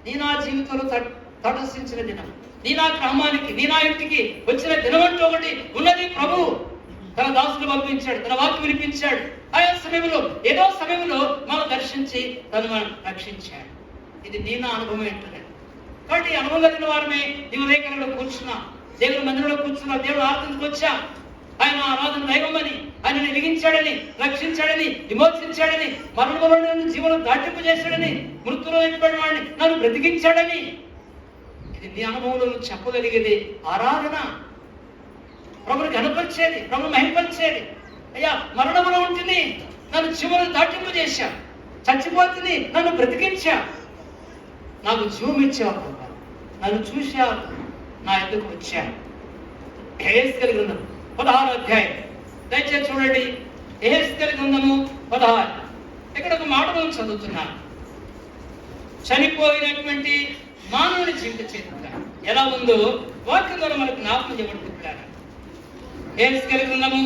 నీ నా జీవితంలో తటస్థించిన దినం, నీ నా గ్రామానికి, నీ నా ఇంటికి వచ్చిన దినం అంటూ ఒకటి ఉన్నది. ప్రభువు తన దాసులు పంపించాడు, తన వాక్యం వినిపించాడు. ఆయా సమయంలో ఏదో సమయంలో మనం దర్శించి తను మనం రక్షించాడు. ఇది నీ నా అనుభవం ఏంటనే. కాబట్టి అనుభవం కలిగిన వారమే నీవు ఉదయకాలంలో కూర్చున్నా, దేవుని మందిరంలో కూర్చున్నా, దేవుడు ఆరాధనకు వచ్చా, ఆయన ఆరాధన దైవమని, ఆయన వెలిగించాడని, రక్షించాడని, విమోచించాడని, మరణంలో జీవనం దాటింపు చేశాడని, మృతులు అయిపోయిన వాడిని నన్ను బ్రతికించాడని. ఇది నీ అనుభవంలో చెప్పగలిగేది ఆరాధన. ప్రభుని కనపరిచేది, ప్రభుని మహిమపరిచేది. అయ్యా మరణంలో ఉంటుంది, నన్ను జీవనం దాటింపు చేశా, చచ్చిపోతుంది, నన్ను బ్రతికించా, నాకు జీవం ఇచ్చావు, నన్ను చూశా, నా ఎద్దుకు వచ్చా. యెహెజ్కేలు గ్రంథం 16వ అధ్యాయం దయచేసి చూడండి. యెహెజ్కేలు గ్రంథము 16. ఇక్కడ ఒక మాట మనం చదువుతున్నాను. చనిపోయినటువంటి మానవుని జీవిత చరిత్ర ఎలా ఉందో వాక్యం ద్వారా మనకు జ్ఞాపకం చేయబడుతున్నాడు. యెహెజ్కేలు గ్రంథము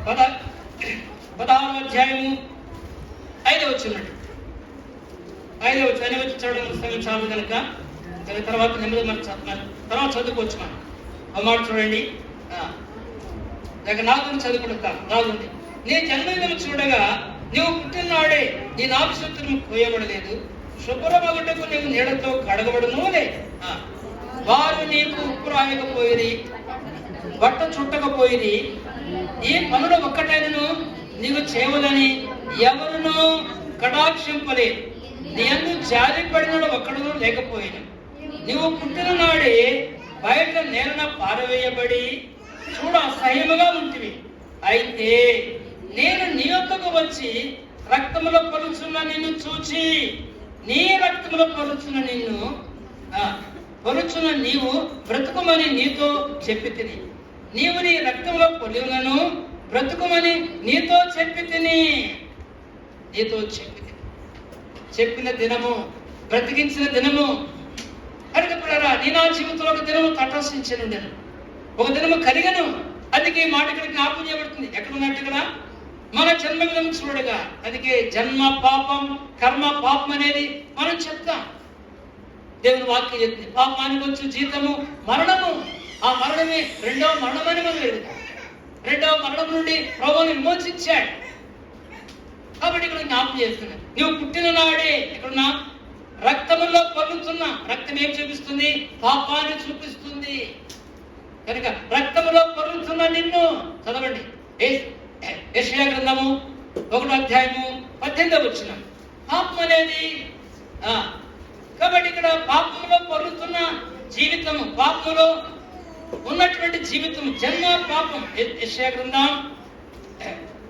16వ అధ్యాయము 5వ వచనం. 5వ వచనం చదవడం సమయం చాలు కనుక తర్వాత నెమ్మది మనం తర్వాత చదువుకోవచ్చు. మనం ఆ మాట చూడండి. నాగుని చదువుకుంటాం. నాగుంది, నీ జన్మదినం చూడగా నువ్వు పుట్టినాడే నీ నాభిశక్తులు కోయబడలేదు, శుభ్రమగుటకు నీవు నీడతో కడగబడను లే. వారు నీకు ఉప్పు రాయకపోయిరి, బట్ట చుట్టకపోయిరి, ఈ పనులు ఒక్కటైనను నీవు చేయవలని ఎవరునూ కటాక్షింపలేదు, నీ యందు జాలిపడిన ఒక్కడును లేకపోయినా. నువ్వు పుట్టిన నాడే బయట నేలన పారవేయబడి చూడ అసహ్యముగా ఉంటుంది. అయితే నేను నీ వద్దకు వచ్చి రక్తములో పలుచున్న నిన్ను చూచి, నీ రక్తములో పలుచున్న నిన్ను పలుచున్న నీవు బ్రతుకుమని నీతో చెప్పి తిని, నీవు నీ రక్తంలో పొలివులను బ్రతుకుమని నీతో చెప్పి తిని, నీతో చెప్పి తిని. చెప్పిన దినము, బ్రతికించిన దినము. అడుగుతున్నారా, నీ నా జీవితంలో ఒక దినము తటస్థించను, నేను ఒక దినము కలిగను. అందుకే మాట ఇక్కడ జ్ఞాపకం చేయబడుతుంది. ఎక్కడ ఉన్నట్టు కదా, మన జన్మదినం చూడగా. అందుకే జన్మ పాపం, కర్మ పాపం అనేది మనం చెప్తాం. దేవుని వాక్యం చెప్తుంది, పాపానికి వచ్చు జీతము మరణము. ఆ మరణమే రెండవ మరణమని మనం ఎదుగుతాం. రెండవ మరణం నుండి ప్రభువుని విమోచించాడు. కాబట్టి ఇక్కడ జ్ఞాపకం చేస్తున్నాను, నువ్వు పుట్టిన నాడే ఎక్కడున్నా రక్తములో పొల్లుతున్నా. రక్తం ఏం చూపిస్తుంది? పాపాన్ని చూపిస్తుంది. కనుక రక్తములో పొల్లుతున్న నిన్ను చదవండి. యెషయా గ్రంథము 1వ అధ్యాయము 18వ వచనం. పాపం అనేది కాబట్టి ఇక్కడ పాపంలో పొల్లుతున్న జీవితము, పాపంలో ఉన్నటువంటి జీవితం, జన్మ పాపం. యెషయా గ్రంథం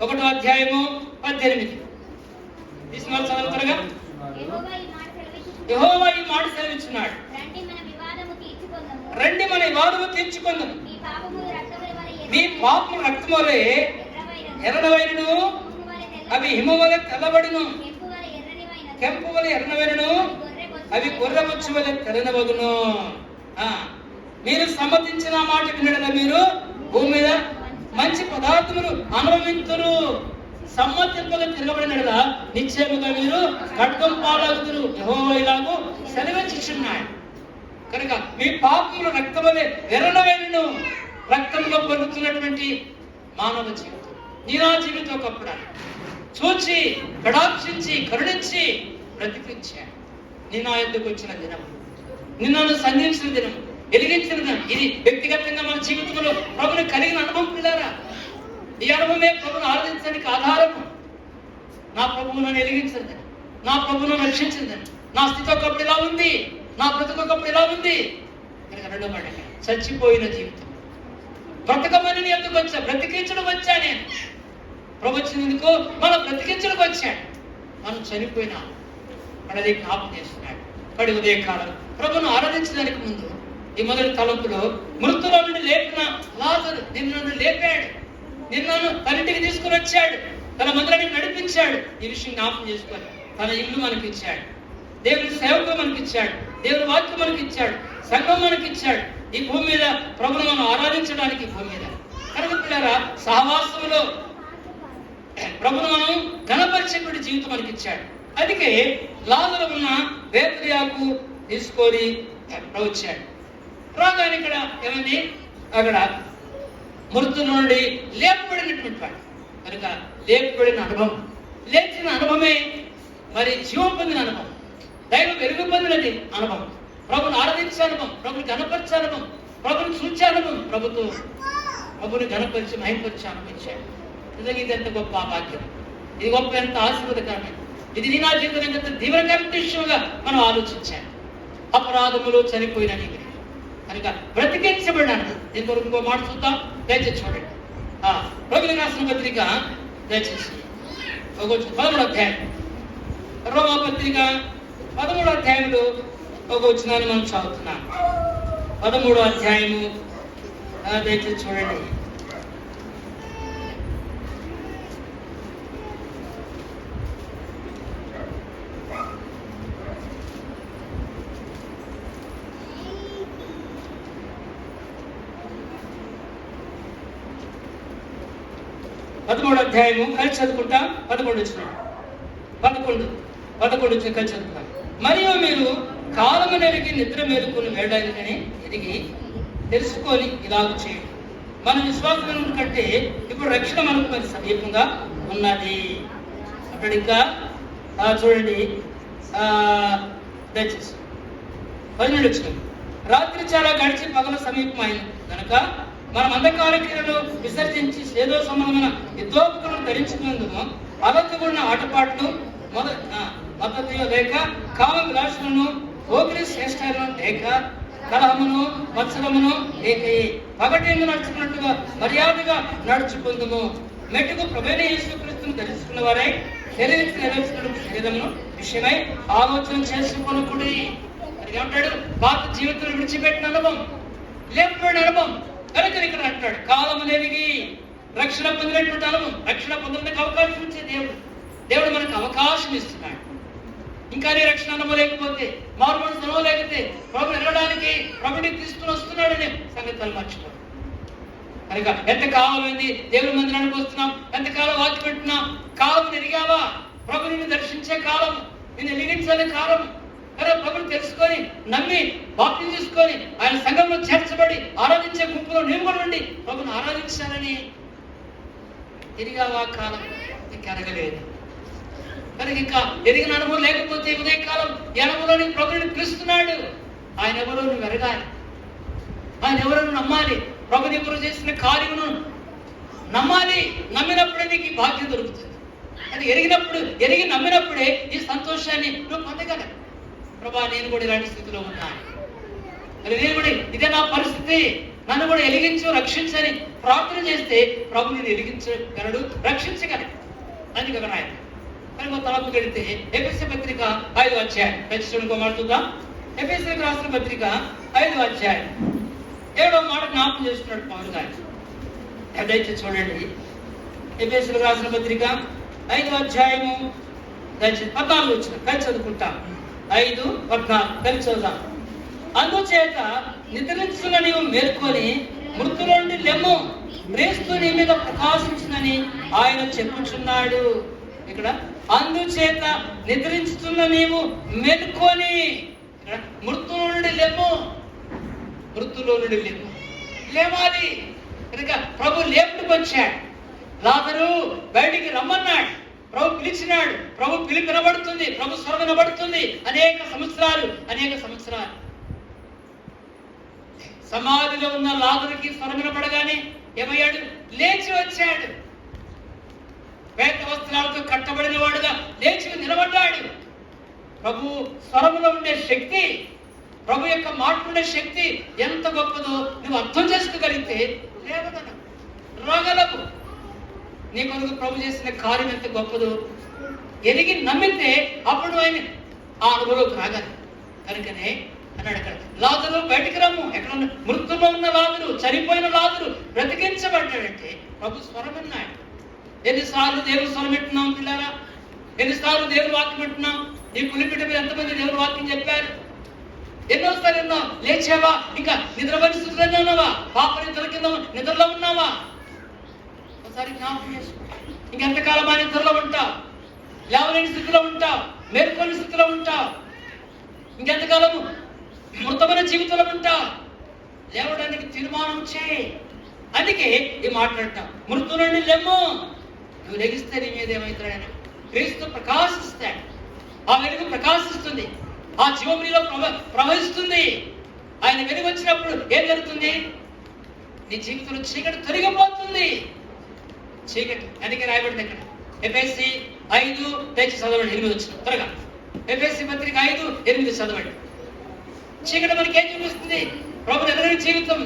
1వ అధ్యాయము 18. తీసుకున్నారు చదువుతారుగా. యెహోవా ఈ మాట సెలవిస్తున్నాడు, రండి మన వివాదము తీర్చుకుందాము. మీ పాపము రక్తము వలె ఎర్రనవైనను, అవి హిమము వలె తెల్లబడును, కెంపు వలె ఎర్రనవైనను, అవి గొర్రెబొచ్చు వలె తెల్లనవగును. మీరు సమ్మతించిన మాట వినడన మీరు భూమి మీద మంచి పదార్థములు అనుభవింతురు. సమ్మతింపగా తిరగబడినలా నిశ్చయముగా మీరు ఖడ్గం పాలగుదురు. యెహోవా ఇలాగూ సెలవిచ్చుచున్నాడు. కనుక మీ పాపములు రక్తం వలె ఎర్రనవైనను. రక్తంలో పొందుతున్నటువంటి మానవ జీవితం, నీ నా జీవితం ఒకప్పుడు చూచి కటాక్షించి కరుణించి బ్రతికించాడు. నీ నా యొద్దకు వచ్చిన దినం, నిన్ను సంధించిన దినం, వెలిగించిన దినం. ఇది వ్యక్తిగతంగా మన జీవితంలో ప్రభుని కలిగిన అనుభవం. పిల్లారా, ఈ అనుభవమే ప్రభుని ఆరాధించడానికి ఆధారము. నా ప్రభువు నన్ను వెలిగించింది, నా ప్రభువును రక్షించింది, నా స్థితి ఒకప్పుడు ఇలా ఉంది, నా బ్రతుకు ఒకప్పుడు ఇలా ఉంది. రెండో మాట, చచ్చిపోయిన జీవితం బ్రతకమని ఎందుకు వచ్చా? బ్రతికించడం వచ్చా నేను. ప్రభు వచ్చినందుకు మనం బ్రతికించడం వచ్చాడు. మనం చనిపోయినా అనేది జ్ఞాపకం చేస్తున్నాడు. కడి ఉదయకాలం ప్రభును ఆరాధించడానికి ముందు ఈ మొదటి తలంపులో మృతుల నుండి లేపిన లాజరు నిన్ను లేపాడు, నిన్ను తనింటికి తీసుకుని వచ్చాడు, తన మందిరానికి నడిపించాడు. ఈ విషయం జ్ఞాపకం చేసుకొని తన ఇల్లు మనకి ఇచ్చాడు, దేవుని సేవకు మనకి ఇచ్చాడు, దేవుని వాక్యం మనకి ఇచ్చాడు, సంఘం మనకి ఇచ్చాడు. ఈ భూమి మీద ప్రభును మనం ఆరాధించడానికి భూమి మీద కనుక పిల్లరా సహవాసంలో ప్రభును మనం ఘనపరిచేటువంటి జీవితం మనకి ఇచ్చాడు. అందుకే లాజరు ఉన్న బేత్లెహేముకు తీసుకొని వచ్చాడు. రాగానే ఇక్కడ ఏమైంది, అక్కడ మృతు నుండి లేపబడినటువంటి వాడు కనుక లేపబడిన అనుభవం, లేచిన అనుభవమే మరి జీవం పొందిన అనుభవం, దైవం వెలుగు పొందినది అనుభవం, ప్రభుని ఆరాధించే అనుభవం, ప్రభుని గణపరిచే అనుభవం, ప్రభుని చూచే అనుభవం, ప్రభుని గణపరిచి మహింపరిచి అనుభవించాడు. నిజంగా ఇది ఎంత గొప్ప భాగ్యం, ఇది గొప్ప ఎంత ఆశీర్వాదకరమైన, ఇది నీ నా జీవితం ఎంత దీవెనకరమైన విషయంగా మనం ఆలోచించాలి. అపరాధములో చనిపోయిన నీవు కనుక బ్రతికించబడినాను. దీని కొరకు ఇంకో మాట చూద్దాం, దయచేసి చూడండి. రోమిలకు రాసిన పత్రిక దయచేసి 13వ అధ్యాయం, రోమా పత్రిక 13వ అధ్యాయంలో ఒక వచనాన్ని మనం చదువుతున్నాం. 13వ అధ్యాయము దయచేసి చూడండి. అధ్యాయము కలిసి చదువుకుంటాం. 11 కలిసి చదువుకుంటాం. మరియు మీరు కాలము నెరిగి నిద్ర మేలుకొని వేడాలని ఎదిగి తెలుసుకొని ఇలాగ చేయండి. మన విశ్వాసం కంటే ఇప్పుడు రక్షణ మనకు మరి సమీపంగా ఉన్నది. అప్పుడు ఇంకా చూడండి, దయచేసి 12 వచ్చిన రాత్రి చాలా గడిచి పగల సమీపమైంది కనుక మనం అంధకార క్రియలను విసర్జించి ఏదో సంబంధమైన యుద్ధోపకరణను ధరించుకున్నందుకు అబద్ధకున్న ఆటపాట్లు మద్దతు లేక కామ విలాసులను పోకిరి శ్రేష్ఠలను లేక కలహమును మత్సరమును లేక పగటింగు నడుచుకున్నట్టుగా మర్యాదగా నడుచుకుందుము. మెట్టుకు ప్రభువైన యేసుక్రీస్తును ధరించుకున్న వారై నెరవేర్చిన శరీరమును విషయమై ఆలోచన చేసుకొనుకుడి. అది ఏమంటాడు, పాత జీవితంలో విడిచిపెట్టిన అనుభవం, లేకపోయిన అనుభవం కనుక ఇక్కడ అంటాడు కాలము నెరిగి రక్షణ పొందినటువంటి అనుభవం. రక్షణ పొందడానికి అవకాశం ఇచ్చే దేవుడు మనకు అవకాశం ఇస్తున్నాడు. ఇంకా నీ రక్షణ అనుభవం లేకపోతే, మారుమూల అనుభవం లేకపోతే ప్రభు ఎరగడానికి ప్రభుని తీసుకుని వస్తున్నాడనే సంగతులు మర్చిపోడు. కనుక ఎంతకాలమైంది దేవుడి మందిరానికి వస్తున్నాం, ఎంతకాలం వాక్యం వింటున్నాం, కాలం ఎరిగావా? ప్రభు నిన్ను దర్శించే కాలం, నిన్ను వెలిగించే కాలం. ప్రభుని తెలుసుకొని నమ్మి బాప్తిజం తీసుకొని ఆయన సంఘంలో చేర్చబడి ఆరాధించే గుంపులో నేను కూడా ఉండి ప్రభుని ఆరాధించాలని ఎరిగావా? కాలం ఎరగలేదు కనుక ఇంకా ఎరిగిన అనుభవం లేకపోతే ఉదయకాలం ఈ అనుభవంలో ప్రభుని పిలుస్తున్నాడు. ఆయన ఎవరో నువ్వు ఎరగాలి, ఆయన ఎవరో నువ్వు నమ్మాలి, ప్రభుని ఎవరు చేసిన కార్యమును నమ్మాలి. నమ్మినప్పుడే నీకు ఈ భాగ్యం దొరుకుతుంది. అది ఎరిగి నమ్మినప్పుడే ఈ సంతోషాన్ని నువ్వు పొందగలవు. ప్రభా నేను కూడా ఇలాంటి స్థితిలో ఉన్నాను, నేను కూడా ఇదే నా పరిస్థితి, నన్ను కూడా ఎలిగించు రక్షించని ప్రార్థన చేస్తే ప్రభు నేను ఎలిగించగలడు, రక్షించగలడు. అందుకే అక్కడ ఆయన కనుక తలపుకి వెళితే ఎఫెసీ పత్రిక 5వ అధ్యాయం ఖచ్చితంగా మాట్లాడుతుందాం. ఎఫెసీలకు రాసిన పత్రిక 5వ అధ్యాయం 7వ మాట జ్ఞాపకం చేస్తున్నాడు పౌలు గారు. దయచేసి చూడండి. ఎఫెసీలకు రాసిన పత్రిక 5వ అధ్యాయము దయచేసి 14 వచ్చిన కలిసి చదువుకుంటాం. 5:14 కలిసి చదువుదాం. అందుచేత నిద్రించున్న నీవు మేల్కొని మృతుల నుండి లెమ్ము, క్రీస్తు నీ మీద ప్రకాశించునని ఆయన చెప్పుచున్నాడు. ఇక్కడ అందుచేత నిద్రించుతున్న నీవు మేల్కొని, ఇక్కడ మృతుల నుండి లెమ్ము, మృతులో నుండి లెమ్ము, లేవాలి. కనుక ప్రభు లేపుకు వచ్చాడు, లాజరు బయటికి రమ్మన్నాడు, ప్రభు పిలిచినాడు, ప్రభు పిలిపి వినబడుతుంది, ప్రభు స్వరం వినబడుతుంది. అనేక సంవత్సరాలు సమాధిలో ఉన్న లాజరుకి స్వరం వినపడగానే ఏమయ్యాడు? లేచి వచ్చాడు. వేద వస్త్రాలతో కట్టబడిన వాడుగా లేచి నిలబడ్డాడు. ప్రభు స్వరములో ఉండే శక్తి, ప్రభు యొక్క మాట ఉండే శక్తి ఎంత గొప్పదో నువ్వు అర్థం చేసుకోగలిగితే లేవగలవు, రాగలవు. నీ కొరకు ప్రభు చేసిన కార్యం ఎంత గొప్పదో ఎరిగి నమ్మితే అప్పుడు ఆయన ఆ అనుభవంలోకి రాగలరు. కనుకనే అన్నాడు అక్కడ, లాజరు బయటికి రమ్ము. ఎక్కడ మృతుల్లో ఉన్న లాజరు, చనిపోయిన లాజరు బ్రతికించబడ్డాడంటే ప్రభు స్వరం అన్నాడు. ఎన్నిసార్లు దేవుడు స్వరం పెట్టున్నాం పిల్లరా, ఎన్నిసార్లు దేవుడు వాక్యం పెట్టున్నాం. ఈ పులిపిట మీద ఎంతమంది దేవుడు వాక్యం చెప్పారు? ఎన్నోసార్లు విన్నాం. లేచావా? ఇంకా నిద్ర పరిస్థితుల్లో ఉన్నావా? పాప నిద్ర కింద నిద్రలో ఉన్నావా? ఒకసారి జ్ఞాపకం చేసుకో. ఇంకెంతకాలం ఆ నిద్రలో ఉంటావు, లేవలేని స్థితిలో ఉంటావు, మేల్కొని స్థితిలో ఉంటావు. ఇంకెంతకాలము మృతుల జీవితంలో ఉంటా, లేవడానికి తీర్మానం చేయి. అందుకే ఈ మాట్లాడటం, మృతుల నుండి లెమ్ము. నువ్వు లెగిస్తే నీ మీద ఏమవుతాడు ఆయన? క్రీస్తు ప్రకాశిస్తాడు. ఆ వెలుగు ప్రకాశిస్తుంది, ఆ జీవము నీలో ప్రవహిస్తుంది. ఆయన వెలుగు వచ్చినప్పుడు ఏం జరుగుతుంది? నీ జీవితంలో చీకటి తొలగిపోతుంది. చీకటి అందుకే రాయబడింది అక్కడ ఎఫెసీ 5 తెచ్చి చదవండి, 8 వచ్చిన త్వరగా. ఎఫెసీ పత్రిక 5:8 చదవండి. చీకటి మనకి ఏం చూపిస్తుంది? ప్రభుని ఎదురైన జీవితం,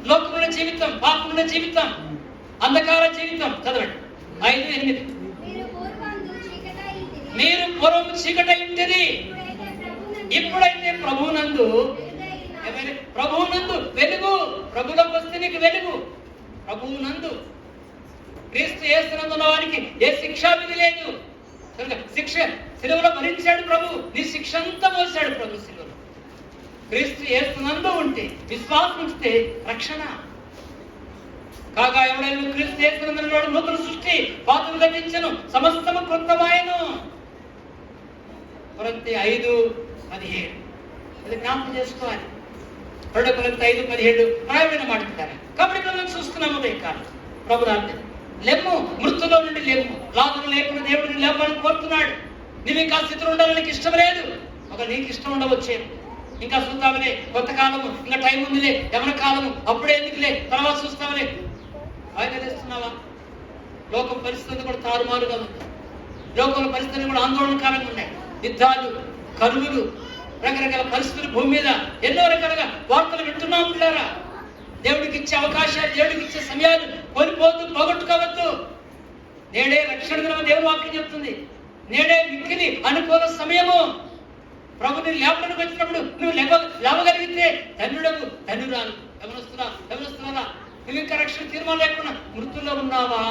లోకముల జీవితం, పాపముల జీవితం, అంధకార జీవితం. చదవండి 5:8. మీరు పూర్వము చీకటి ఉంటుంది, ఇప్పుడైతే ప్రభువునందు వెలుగు. ప్రభువులోకి వస్తే నీకు వెలుగు. ప్రభువునందు క్రీస్తు యేసునందున్న వారికి ఏ శిక్షా విధి లేదు. శిక్ష సిలువలో భరించాడు ప్రభు, నీ శిక్ష అంతా మోసాడు ప్రభు సిలువలో. క్రీస్తు యేసునందు ఉంటే, విశ్వాసం ఉంచితే రక్షణ. కాగా ఎవడైనా క్రీస్తు యేసునందున్నవాడు నూతన సృష్టి, పాతలు గతించను, సమస్తము కృతమాయను. కొరింథీ 5:17 ఇది జ్ఞాపకం చేసుకోవాలి. 2 కొరింథీ 5:17 రాయబడిన మాట అంటారు. కాబట్టి మనం చూస్తున్నాము ఉదయకాలం ప్రభు రాత్రి లెమ్ము, మృతులో నుండి లెమ్ము. లాజరు లేకుండా దేవుడిని లేపాలని కోరుతున్నాడు. నువ్వు ఇంకా స్థితిలో ఉండాలని ఇష్టం లేదు. ఒక నీకు ఇష్టం ఉండవచ్చేమో, ఇంకా చూద్దామలే, కొంతకాలము, ఇంకా టైం ఉందిలే, యవన కాలము, అప్పుడే ఎందుకులే, తర్వాత చూస్తామలే. ఆయన తెస్తున్నావా? లోకం పరిస్థితులు కూడా తారుమారుగా ఉంది. లోకంలో పరిస్థితులు కూడా ఆందోళనకరంగా ఉన్నాయి. యుద్ధాలు, కరువులు, రకరకాల పరిస్థితులు భూమి మీద ఎన్నో రకాలుగా వార్తలు వింటున్నాం పిల్లారా. దేవుడికి ఇచ్చే అవకాశాలు, దేవుడికి ఇచ్చే సమయాలు కోల్పోతూ పోగొట్టుకోవద్దు. నేడే రక్షణ దినము దేవుని వాక్యం చెప్తుంది. నేడే మిక్కిలి అనుకూల సమయము. ప్రభుని లేపడానికి వచ్చినప్పుడు నువ్వు లేవగలిగితే ధన్యుడవు, ధన్యురాలు. ఎవరొస్తున్నారా? నువ్వు ఇంకా రక్షణ తీర్మానం లేకుండా మృతుల్లో ఉన్నావా?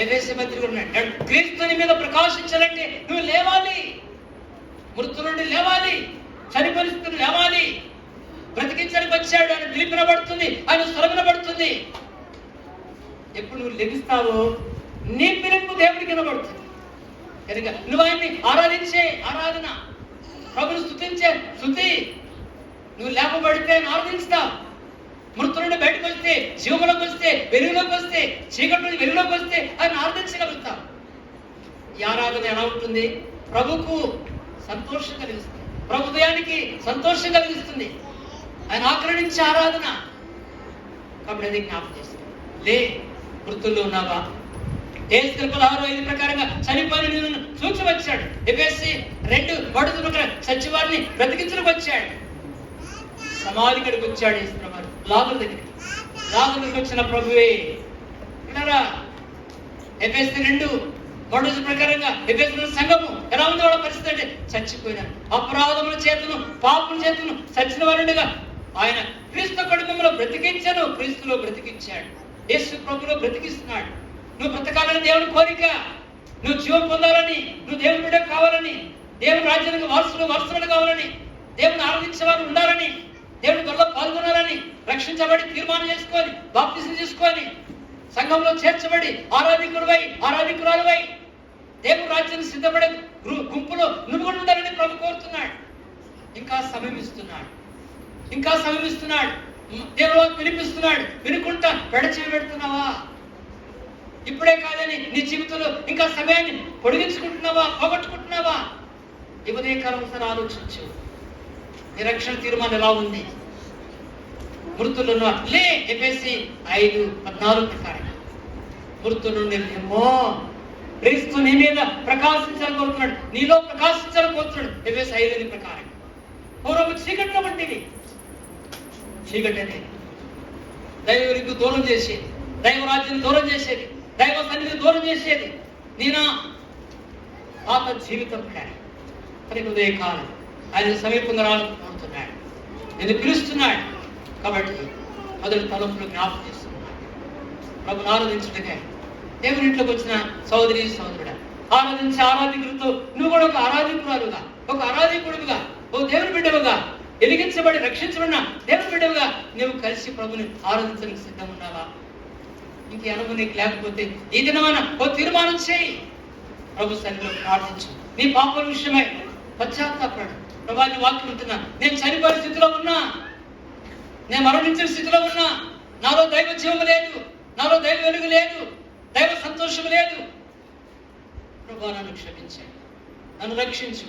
ఎఫెసీ పత్రిక ఉన్నాడు, క్రీస్తుని మీద ప్రకాశించాలంటే నువ్వు లేవాలి. మృతుల నుండి లేవాలి, చని పరిస్థితులు లేవాలి. బ్రతికించడానికి వచ్చాడు, ఆయన పిలిపినబడుతుంది, ఆయన స్వరమినబడుతుంది. ఎప్పుడు నువ్వు లెగిస్తావో నీ పిలుపు దేవుడికి వినబడుతుంది. కనుక నువ్వు ఆయన్ని ఆరాధించే ఆరాధన, ప్రభుని స్తుతించే స్తుతి. నువ్వు లేపబడితే ఆయన ఆరాధిస్తావు. మృతుల నుండి బయటకు వస్తే, జీవంలోకి వస్తే, వెలుగులోకి వస్తే, చీకటి నుండి వెలుగులోకి వస్తే ఆయన ఆరాధించగలుగుతావు. ఈ ఆరాధన ఎలా ఉంటుంది? ప్రభుకు సంతోషం కలిగిస్తుంది, ప్రభుదయానికి సంతోషం కలిగిస్తుంది. ఆయన ఆక్రమించే ఆరాధన. కాబట్టి అది జ్ఞాపకం చేస్తుంది. లే, మృతుల్లో ఉన్నావా? ఏసులు 16:5 ప్రకారంగా చనిపోయిన నిన్ను చూచి వచ్చాడు. ఎఫెసీ 2:1 ప్రకారం సత్యవారిని బ్రతికించడానికి వచ్చాడు. సమాధి గడికి వచ్చాడు యేసు ప్రభు లాజరు దగ్గరికి. లాజరు దగ్గరికి వచ్చిన ప్రభువే విన్నారా? ఎఫెసీ 2:1 ప్రకారంగా ఎఫెసీ సంఘము ఎలా ఉంది? వాళ్ళ పరిస్థితి అంటే చచ్చిపోయినారు. అపరాధముల చేతను, పాపముల చేతను చచ్చిన వారుండగా ఆయన క్రీస్తు కుటుంబంలో బ్రతికించాను. క్రీస్తులో బ్రతికించాడు. యేసు ప్రభులో బ్రతికిస్తున్నాడు. నువ్వు బ్రతకాలని దేవుని కోరిక, నువ్వు జీవం పొందాలని, నువ్వు దేవుని బిడ్డ కావాలని, దేవుని రాజ్యానికి వారసులు కావాలని, దేవుని ఆరాధించేవారు ఉండాలని, దేవుని గొడవలో పాల్గొనాలని, రక్షించబడి తీర్మానం చేసుకొని, బాప్తిసం తీసుకొని, సంఘంలో చేర్చబడి ఆరాధికురాలువై దేవుని రాజ్యాన్ని సిద్ధపడే గుంపులో నువ్వు కూడా ఉండాలని ప్రభు కోరుతున్నాడు. ఇంకా సమయమిస్తున్నాడు. దేవుడు పిలిపిస్తున్నాడు. వినుకుంటా పెడచెవి పెడుతున్నావా? ఇప్పుడే కాదని నీ జీవితంలో ఇంకా సమయాన్ని పొడిగించుకుంటున్నావా, పోగొట్టుకుంటున్నావా? ఈ ఉదయకాలం ఒకసారి ఆలోచించు. నీ రక్షణ తీర్మానం ఎలా ఉంది? మృతులను లే. ఎఫెసీ 5:14 ప్రకారం మృతులు నిర్మో. క్రీస్తు నీ మీద ప్రకాశించాలని కోరుతున్నాడు, నీలో ప్రకాశించాలని కోరుతున్నాడు. ఎఫెసీ 5:8 ప్రకారం పూర్వపు చీకట్లో పట్టింది. చీకటి అనేది దైవకు దూరం చేసేది, దైవ రాజ్యం దూరం చేసేది, దైవ సన్నిధి దూరం చేసేది. నేనా పాత జీవితం ఉదయకాలం ఆయన సమీపంగా రావాలని కోరుతున్నాడు, నేను పిలుస్తున్నాడు. కాబట్టి మొదటి తలంపులు జ్ఞాపకం చేస్తున్నాడు. ప్రభుని ఆరాధించుటగా దేవుని ఇంట్లోకి వచ్చిన సోదరుడా, ఆరాధికులతో నువ్వు కూడా ఒక ఆరాధికురాలుగా, ఒక ఆరాధికుడుగా, ఓ దేవుని బిడ్డవుగా, వెలిగించబడి రక్షించబడిన దేవుని బిడ్డవుగా నువ్వు కలిసి ప్రభుని ఆరాధించడానికి సిద్ధం ఉన్నావా? ఇంక అనుభవం నీకు లేకపోతే ఈ దినమైన ఓ తీర్మానం చేయి. ప్రభు సన్నిధిలో ప్రార్థించు. నీ పాపల విషయమై పశ్చాత్తాపడు. ప్రభాని వాక్యం ఉంటున్నా, నేను చనిపోయే స్థితిలో ఉన్నా, నేను మరణించిన స్థితిలో ఉన్నా, నాలో దైవ జీవము లేదు, నాలో దైవ వెలుగు లేదు, దైవ సంతోషం లేదు. ప్రభా నన్ను క్షమించాను, నన్ను రక్షించు.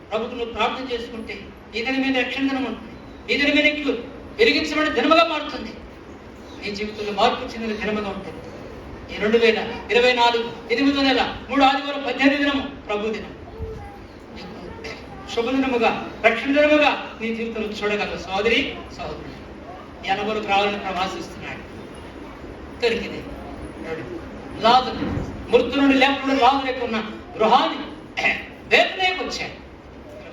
ప్రభుకు నువ్వు ప్రార్థన చేసుకుంటే ఈ దిన మీద రక్షణ దినం ఉంటుంది. ఈ దిన మీద నీకు వెలిగించబడిన దినముగా మారుతుంది. నీ జీవితంలో మార్పు చెందిన దినముగా ఉంటుంది. ఈ 2024 8వ నెల 3 ఆదివారం 18వ దినము ప్రభు దినం. శుభదినముగా, రక్షణ దినముగా నీ జీవితంలో చూడగలవు. సోదరి సహోదరుడు, ఈ అనుభవం రావాలని ప్రవాసిస్తున్నాడు. దొరికింది లాజరు, మృతు నుండి లేకుండా లాజరు ఉన్న గృహాన్ని బేతలేకి వచ్చాడు.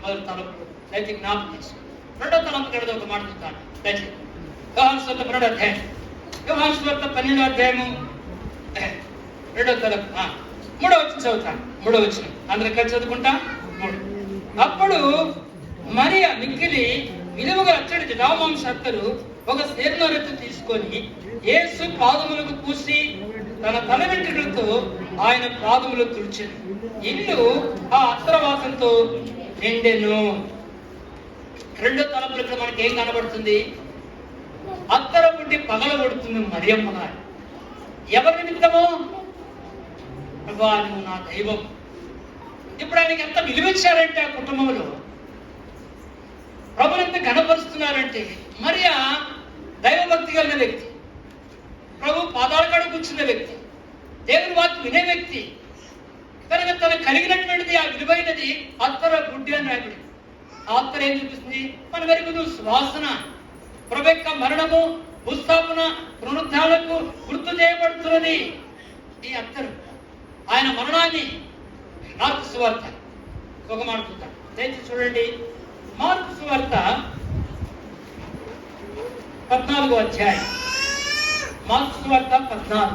మొదటి తలంపు దయచేసి జ్ఞాపకం చేసుకో. రెండో తలంపు గడద ఒక మాట చెప్తాను దయచేసి. యోహాను సువార్త 2వ అధ్యాయం, యోహాను సువార్త 12వ అధ్యాయము 2వ తలంపు 3వ వచనం చదువుతాను. 3వ వచనం అందరూ కలిసి చదువుకుంటా. 3. అప్పుడు మరియా మిక్కిలి విలువగా అచ్చడి జటామాంసత్తరు ఒక శీర్ణరెత్తు తీసుకొని యేసు పాదములకు పూసి తన తల వెంట్రుకలతో ఆయన పాదములు తుడిచెను. ఇల్లు ఆ అత్తరవాసంతో నిండెను. రెండో తలంపులు ఇక్కడ మనకి ఏం కనబడుతుంది? అత్తర పుట్టి పగలగొడుతుంది మరియమ్మ గారు. ఎవరి నిమిత్తమో? ప్రభా నువ్వు నా దైవం. ఇప్పుడు ఆయనకి ఎంత విలువిచ్చారంటే ఆ కుటుంబంలో, ప్రభుని ఎంత ఘనపరుస్తున్నారంటే, మరియా దైవభక్తి కలిగిన వ్యక్తి, ప్రభు పాదాల కాడ కూర్చున్న వ్యక్తి, దేవుని వాక్యం వినే వ్యక్తి కనుక తనకు కలిగినటువంటిది ఆ విలువైనది అత్తర గుడ్డి అని రాయబడి. ఆ అత్తర ఏం చూపిస్తుంది? మన వరకు సువాసన, ప్రభు యొక్క మరణము, భూస్థాపన, పునరుద్ధాలకు గుర్తు చేయబడుతున్నది ఈ అత్తరు. ఆయన మరణాన్ని మార్కు సువార్త ఒక మాట చూద్దాం దయచేసి చూడండి. మార్కు సువార్త 14వ అధ్యాయం, మార్కు సువార్త 14.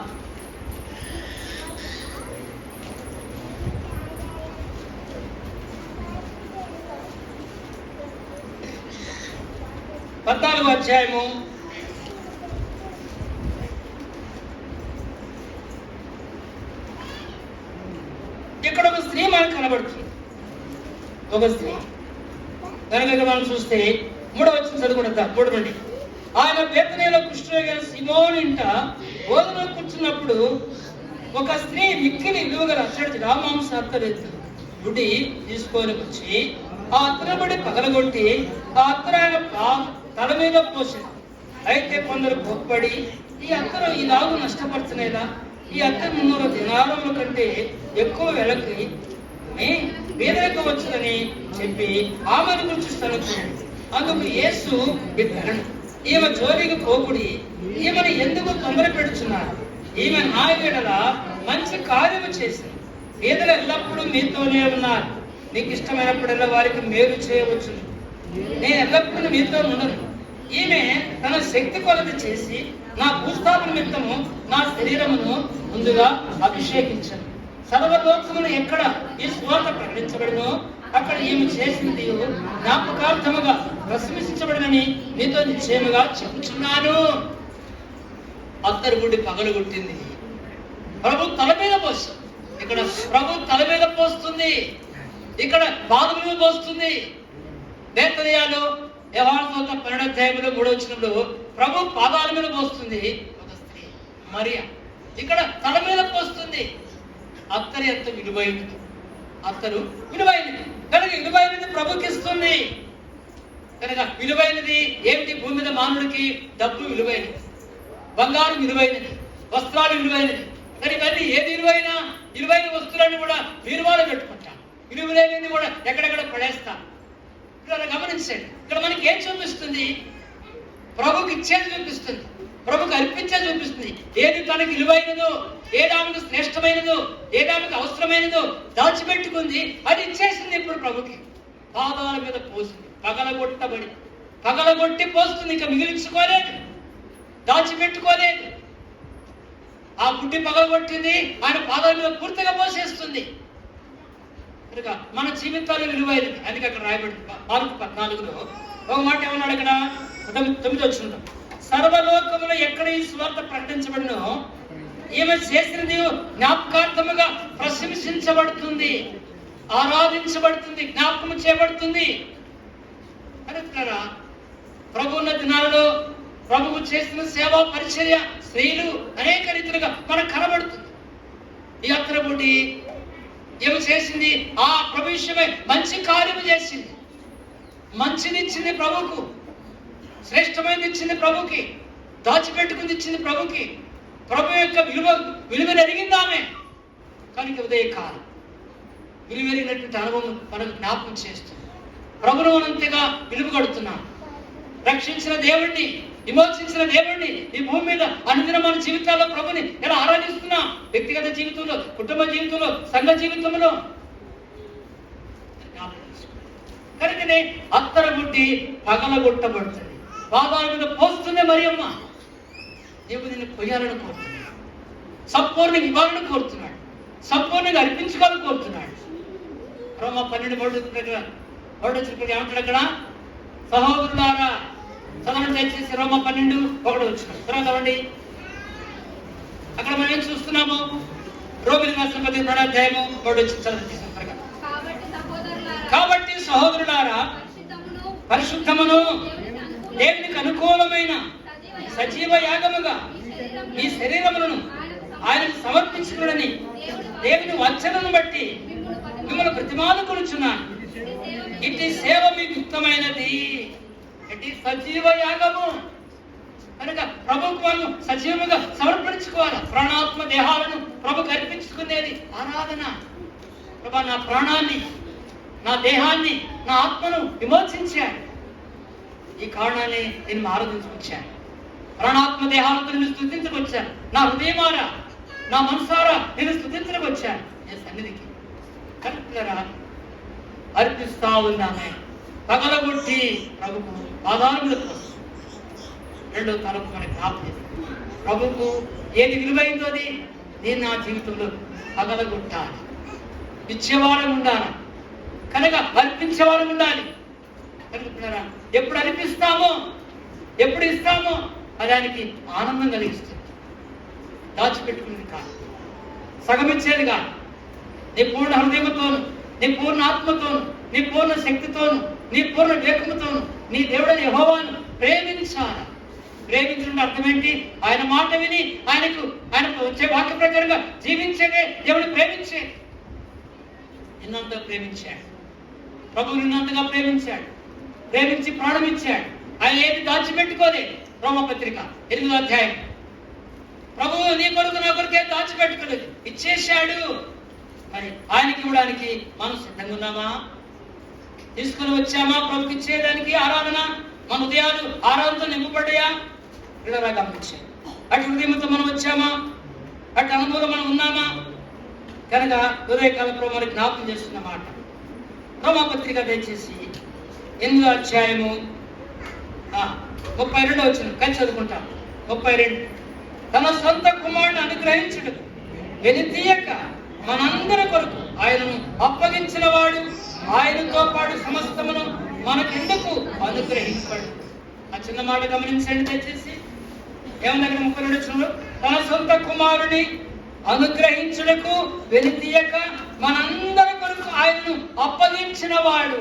అధ్యాయము 14. ఇక్కడ ఒక స్త్రీ మనకు కనబడుతుంది. ఒక స్త్రీ కనుక మనం చూస్తే 3వ వచనం చదువుకుంటా. 3 నుండి. ఆయన బేతనీలో కుష్ఠరోగి సిమోను ఇంట భోజనం కూర్చున్నప్పుడు ఒక స్త్రీ మిక్కిలి విలువగల అచ్చడి రామాంసత్తరెత్తు గుడి తీసుకొని వచ్చి ఆ అత్తరబడి పగలగొట్టి ఆ అత్తర ఆయన తల మీద పోసింది. అయితే కొందరు గొప్పడి, ఈ అత్తరు ఇలాగూ నష్టపడుతున్నదా? ఈ అత్తరు 300 దినారముల కంటే ఎక్కువ వెలకి పేదరిక వచ్చుదని చెప్పి ఆమెను గురించి స్థలుకున్నాడు. అందుకు యేసు ఇద్దరు, ఈమె జోలికి పోకుడి, ఈమెను ఎందుకు తొందర పెడుతున్నారు? ఈమె నా ఎడల మంచి కార్యము చేసింది. పేదలు ఎల్లప్పుడూ మీతోనే ఉన్నారు, మీకు ఇష్టమైనప్పుడల్లా వారికి మేలు చేయవచ్చు. నేను ఎల్లప్పుడూ మీతో ఉండను. ఈమె తన శక్తి కొలది చేసి నా భూస్థాపన నిమిత్తము నా శరీరమును ముందుగా అభిషేకించను. సర్వలోకమును ఎక్కడ ఈ సువార్త ప్రకటించబడినో అక్కడ ఈమె చేసింది జ్ఞాపకార్థముగా ప్రశంసించబడినని మీతో నిశ్చయముగా చెప్పుచున్నాను. అత్తరు గుడి పగలగొట్టింది. ప్రభు తల మీద పోస్తుంది. ఇక్కడ ప్రభు తల మీద పోస్తుంది, ఇక్కడ పాదం మీద పోస్తుంది. బేతనియాలో యోహాను సువార్త 12వ అధ్యాయంలో 3వ వచనంలో ప్రభు పాదాల మీద పోస్తుంది ఒక స్త్రీ మరియా. ఇక్కడ తల మీద పోస్తుంది. అత్తరు ఎంత విలువైనది, అత్తరు విలువైనది కనుక విలువైనది ప్రభుకి ఇస్తుంది. కనుక విలువైనది ఏమిటి? భూమి మీద మానవుడికి డబ్బు విలువైనది, బంగారం విలువైనది, వస్త్రాలు విలువైనది. కానీ ఇవన్నీ ఏది విలువైన వస్తువులను కూడా బీరువాలో పెట్టుకుంటాం, విలువలేనిది కూడా ఎక్కడెక్కడ పడేస్తాం. ఇక్కడ గమనించండి, ఇక్కడ మనకి ఏం చూపిస్తుంది? ప్రభుకి ఇచ్చేది చూపిస్తుంది, ప్రభుకి అర్పించేది చూపిస్తుంది. ఏది తనకి విలువైనదో, ఏది ఆమెకు శ్రేష్టమైనదో, ఏది ఆమెకు అవసరమైనదో దాచిపెట్టుకుంది, అది ఇచ్చేసింది. ఇప్పుడు ప్రభుకి పాదాల మీద పోసింది, పగలగొట్టి పోస్తుంది. ఇంకా మిగిలించుకోలేదు, దాచిపెట్టుకోలేదు. ఆ గుడ్డి పగలగొట్టింది, ఆయన పాదాల మీద పూర్తిగా పోసేస్తుంది. కనుక మన జీవితాలు విలువైనది. అందుకే అక్కడ రాయబడింది మార్కు 14లో ఒక మాట ఏమన్నాడు? ఇక్కడ 9వ వచనంలో సర్వలోకములో ఎక్కడ ఈ సువార్త ప్రకటించబడినో ఈమె చేసినది జ్ఞాపకార్థముగా ప్రశంసించబడుతుంది, ఆరాధించబడుతుంది, జ్ఞాపకం చేయబడుతుంది. దినాలలో ప్రభువు చేసిన సేవా పరిచర్య స్త్రీలు అనేక రీతిలుగా మనకు కనబడుతుంది. ఈ అత్తరబుడ్డి ఏమి చేసింది? ఆ ప్రభు విషయమై మంచి కార్యము చేసింది. మంచిది ఇచ్చింది ప్రభుకు, శ్రేష్టమైనది ఇచ్చింది ప్రభుకి, దాచిపెట్టుకుంది ఇచ్చింది ప్రభుకి. ప్రభు యొక్క విలువను ఎరిగింది ఆమె. కనుక ఉదయకాలం విలువెరిగినటువంటి అనుభవం మనకు జ్ఞాపకం చేస్తుంది. ప్రభును మనంతగా విలువ కడుతున్నాం. రక్షించిన దేవుణ్ణి, విమోచించిన దేవుణ్ణి ఈ భూమి మీద అనుదిన మన జీవితాల్లో ప్రభుని ఎలా ఆరాధిస్తున్నాం? వ్యక్తిగత జీవితంలో, కుటుంబ జీవితంలో, సంఘ జీవితంలో. కనుకనే అత్తరబుడ్డి పగలగొట్టబడుతుంది, పాదాల మీద పోస్తుంది మరియమ్మ. దేవుడు నిన్ను కొయ్యాలని కోరుతున్నాడు, సంపూర్ణంగా ఇవ్వాలని కోరుతున్నాడు, సంపూర్ణంగా అర్పించుకోవాలని కోరుతున్నాడు. రోమా 12:3 ఏమంటాడు అక్కడ? సహోదరులారా, చదవండి దయచేసి. రోమా 12:1 వచ్చిన తర్వాత చదవండి. అక్కడ మనం ఏం చూస్తున్నాము? రోమిలికి రాసిన పత్రిక 2వ అధ్యాయము 3 వచ్చిన చదవండి. కాబట్టి సహోదరులారా, పరిశుద్ధమును దేవునికి అనుకూలమైన సజీవ యాగముగా మీ శరీరములను ఆయనకు సమర్పించుకుని దేవుని వచనను బట్టి మిమ్మల్ని ప్రతిమానుకొనుచున్నాను. ఇటు సేవ మీకు యుక్తమైనది. ఇటు సజీవ యాగము కనుక ప్రభుకు మనం సజీవంగా సమర్పించుకోవాలి. ప్రాణాత్మ దేహాలను ప్రభుకు అర్పించుకునేది ఆరాధన. ప్రభా, నా ప్రాణాన్ని, నా దేహాన్ని, నా ఆత్మను విమోచించాడు. ఈ కారణాన్ని నేను ఆరాధించుకొచ్చాను. ప్రాణాత్మ దేహాలతో నేను స్తుతించకొచ్చాను. నా హృదయమారా, నా మనసారా నేను స్తుతించడానికి వచ్చాను నేను సన్నిధికి. కనుక అర్పిస్తా ఉన్నామే. పగలగొట్టి ప్రభుకు పాదాలకు రెండో తరపు మనకి జ్ఞాపకం. ప్రభుకు ఏది విలువైందో అది నేను నా జీవితంలో పగలగొట్టాలి. ఇచ్చేవారం ఉండాలి, కనుక అర్పించేవారం ఉండాలి. కనుక ఎప్పుడు అర్పిస్తామో, ఎప్పుడు ఇస్తామో దానికి ఆనందం కలిగిస్తుంది. దాచిపెట్టుకునేది కాదు, సగమిచ్చేది కాదు. నీ పూర్ణ హృదయంతోను, నీ పూర్ణ ఆత్మతోను, నీ పూర్ణ శక్తితోను, నీ పూర్ణ వివేకముతోను నీ దేవుడైన యెహోవాను ప్రేమించాలి. ప్రేమించడం అర్థం ఏంటి? ఆయన మాట విని ఆయన వచ్చే వాక్య ప్రకారంగా జీవించేదే దేవుడు ప్రేమించే. నిన్నంతగా ప్రేమించాడు ప్రభు, నిన్నంతగా ప్రేమించాడు. ప్రేమించి ప్రాణం ఇచ్చాడు. ఆయన ఏది దాచిపెట్టుకోలేదు. రోమపత్రిక 8వ అధ్యాయం. ప్రభువు నీ కొరకు నా కొరకే దాచిపెట్టుకోలేదు, ఇచ్చేశాడు. మరి ఆయనకి ఇవ్వడానికి మనం సిద్ధంగా ఉన్నామా? తీసుకుని వచ్చామా ప్రభుకి ఇచ్చేదానికి? ఆరాధన మన ఉదయాలు ఆరాధనతో నింపబడ్డాయా? ఇలా గమనించాం. అటు హృదయంతో మనం వచ్చామా? అటు అనుభవం మనం ఉన్నామా? కనుక ఉదయకాల ప్రభు మనకి జ్ఞాపకం చేస్తున్న మాట రోమపత్రిక దయచేసి 8వ అధ్యాయము 32 వచ్చిన కలిసి చదువుకుంటాం. 32. తన సొంత కుమారుని అనుగ్రహించుడు వెనుతీయక మనందరి కొరకు ఆయనను అప్పగించిన వాడు ఆయనతో పాటు సమస్తమును మనకెందుకు అనుగ్రహించాడు. ఆ చిన్న మాట గమనించండి దయచేసి. ఏమన్నా 32 వచ్చిన తన సొంత కుమారుని అనుగ్రహించుటకు వెనుతీయక మనందరి కొరకు ఆయనను అప్పగించిన వాడు.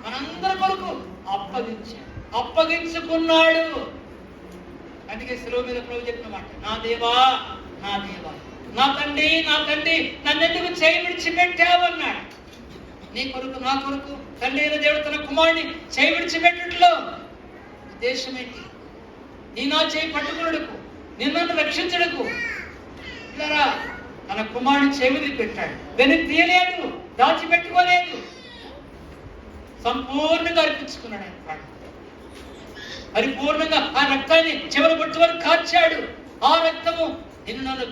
మనందరి కొరకు అప్పగించుకున్నాడు. అందుకే శిలువ మీద ప్రభు చెప్పిన మాట, నా దేవా, నా దేవా, నా తండ్రి, నా తండ్రి, నన్నెందుకు చేయి విడిచిపెట్టావు అన్నాడు. నీ కొరకు, నా కొరకు తండ్రి అయిన దేవుడు తన కుమారుని చేయి విడిచిపెట్టుట్లో ఉద్దేశం ఏంటి? నీ నా చేయి పట్టుకున్నడుకు, నిన్ను రక్షించడుకు ఇలా తన కుమారుని చేయి వదిలిపెట్టాడు. వెనక్కి తీయలేదు, దాచిపెట్టుకోలేదు, సంపూర్ణంగా అర్పించుకున్నాడు. ఆయన ప్రాణం పరిపూర్ణంగా ఆ రక్తాన్ని చివరి బొట్టు వరకు కార్చాడు. ఆ రక్తము నిన్ను నన్ను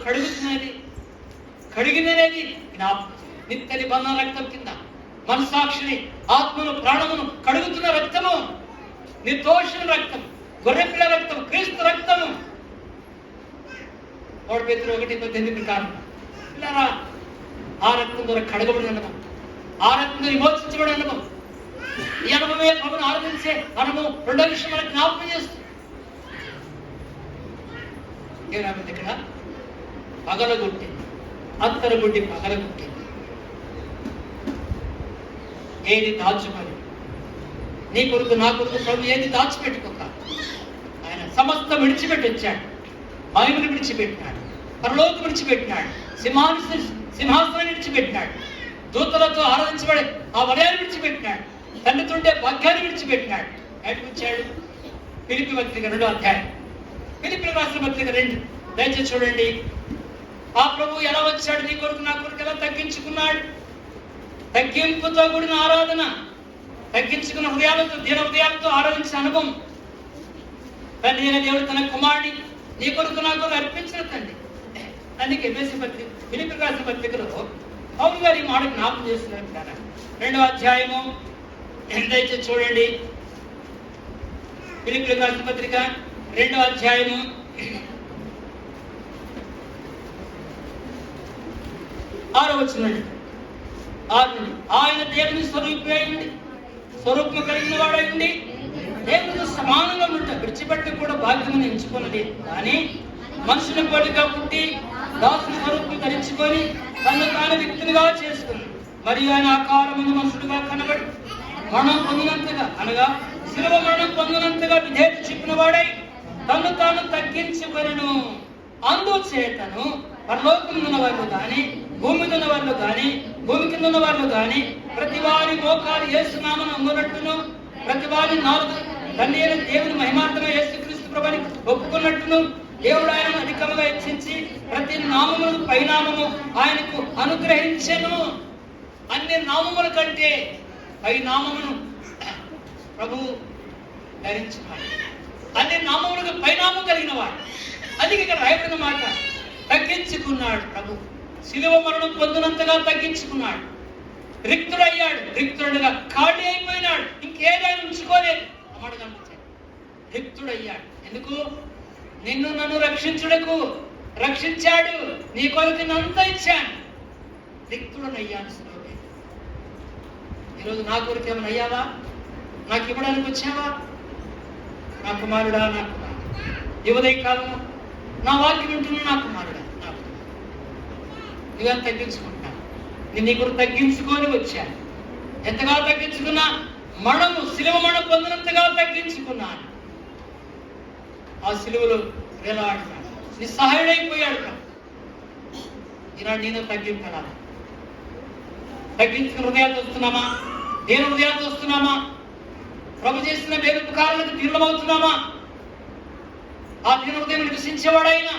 కడిగిననేది జ్ఞాపకం. నిత్య నిబంధన రక్తం కింద మనసాక్షిని, ఆత్మను, ప్రాణమును కడుగుతున్న రక్తము, నిర్దోషుల రక్తం, గొర్రెపిల్ల రక్తం, క్రీస్తు రక్తము. 1 పేతురు 1:18 ప్రకారం ఇలా ఆ రక్తం ద్వారా కడగబడిన అనుభవం, ఆ రక్తం విమోచించబడిన అనుభవం. ఈ అనుభవమే ప్రభుని ఆరాధించే అనుభవం. రెండో విషయం మనకు జ్ఞాపకం చేస్తుంది. ఏమవుతుంది ఇక్కడ? పగలగొట్టింది, అత్తరగొట్టి పగలగొట్టింది. ఏది దాచుకొని నీ కొరకు, నా కొరకు ప్రభు ఏది దాచిపెట్టుకోక సమస్తం విడిచిపెట్టి వచ్చాడు. మహిమను విడిచిపెట్టినాడు, పరలోకం విడిచిపెట్టినాడు, సింహాసనం విడిచిపెట్టినాడు, దూతలతో ఆరాధించబడే ఆ వలయాన్ని విడిచిపెట్టినాడు, తండ్రితుండే భాగ్యాన్ని విడిచిపెట్టినాడు. ఎక్కడికి వచ్చాడు? ఫిలిప్పీ పత్రిక 2వ అధ్యాయం, ఫిలిప్పీయులకు రాసిన పత్రిక 2. దయచేసి చూడండి. ఆ ప్రభు ఎలా వచ్చాడు? నీ కొరకు నా కొరకు ఎలా తగ్గించుకున్నాడు? తగ్గింపుతో కూడిన ఆరాధన, తగ్గించుకున్న హృదయాలతో, దీన హృదయాలతో ఆరాధించిన అనుభవం. తండ్రి అయిన దేవుడు తన కుమారుని నీ కొరకు నా కొరకు అర్పించిన తండ్రి. అందుకే ఫిలిప్పీయులకు రాసిన పత్రికలో పౌలు గారు ఈ మాట జ్ఞాపకం చేస్తున్నారు కదా. 2వ అధ్యాయము ఎంతైతే చూడండి. ఫిలిప్పీయులకు రాసిన పత్రిక 2వ అధ్యాయము 6వ వచనం. ఆయన దేవుని స్వరూపము కలిగిన వాడై ఉండి దేవునితో సమానంగా ఉంటా విడిచిపెట్టి కూడా భాగ్యమని ఎంచుకున్నది. కానీ మనుషుని పోలిగా పుట్టి దాసుని స్వరూపం ధరించుకొని తను తాను వ్యక్తులుగా చేసుకుంది. మరియు ఆయన ఆకారమును మనుషుడుగా కనబడి మరణం పొందినంతగా, అనగా శిలువ మరణం పొందినంతగా విధేయత చూపిన వాడై తను తాను తగ్గించుకొనెను. అందుచేతను పరలోకం ఉన్న వాళ్ళు కానీ, భూమి మీద ఉన్న వాళ్ళు కానీ, భూమి కింద ఉన్న వాళ్ళు కానీ, ప్రతి వారి మోకాలు యేసు నామమున వంగునట్టును, ప్రతి వారి నాలుగు తండ్రి అయిన దేవుని మహిమార్థమై యేసుక్రీస్తు ప్రభువుని ఒప్పుకున్నట్టును, దేవుడు ఆయనను అధికముగా హెచ్చించి ప్రతి నామమును పైనామము ఆయనకు అనుగ్రహించెను. అన్ని నామముల కంటే పై నామమును ప్రభువు ధరించున్నాడు. అన్ని నామములకు పైనామం కలిగిన వాడు. అది ఇక్కడ రాయబడిన మాట. తగ్గించుకున్నాడు ప్రభు. శిలువ మరణం పొందినంతగా తగ్గించుకున్నాడు. రిక్తుడయ్యాడు. రిక్తుడుగా ఖాళీ అయిపోయినాడు. ఇంకేదైనా ఉంచుకోలేదు. అన్నమాట కనిపించాడు. రిక్తుడయ్యాడు. ఎందుకు? నిన్ను నన్ను రక్షించుటకు రక్షించాడు. నీ కొరకు అంత ఇచ్చాను. రిక్తుడనయ్యాను. శిలువే. ఈరోజు నా కొరకు ఏమైనా అయ్యావా? నాకు ఇవ్వడానికి వచ్చావా? నా కుమారుడా, నా కుమారుడు, ఈ ఉదయకాలంలో నా వాక్యం వింటున్నా నా కుమారుడా, నా కుమారుడు, నువ్వెంత తగ్గించుకుంటున్నావు? నేను నీ కొరకు తగ్గించుకొని వచ్చాను. ఎంతగా తగ్గించుకున్నా? శిలువ మరణం పొందినంతగా తగ్గించుకున్నాను. ఆ శిలువలో వేలాడినాడు. నిస్సహాయుడైపోయాడు. ఈనాడు నేను తగ్గింపనాలి. తగ్గించుకుని హృదయాలు వస్తున్నామా? దేని హృదయాలు వస్తున్నామా? ప్రభు చేసిన వేరుకారులకు తీర్ణమవుతున్నామా? ఆ దీన హృదయం నివసించేవాడైనా,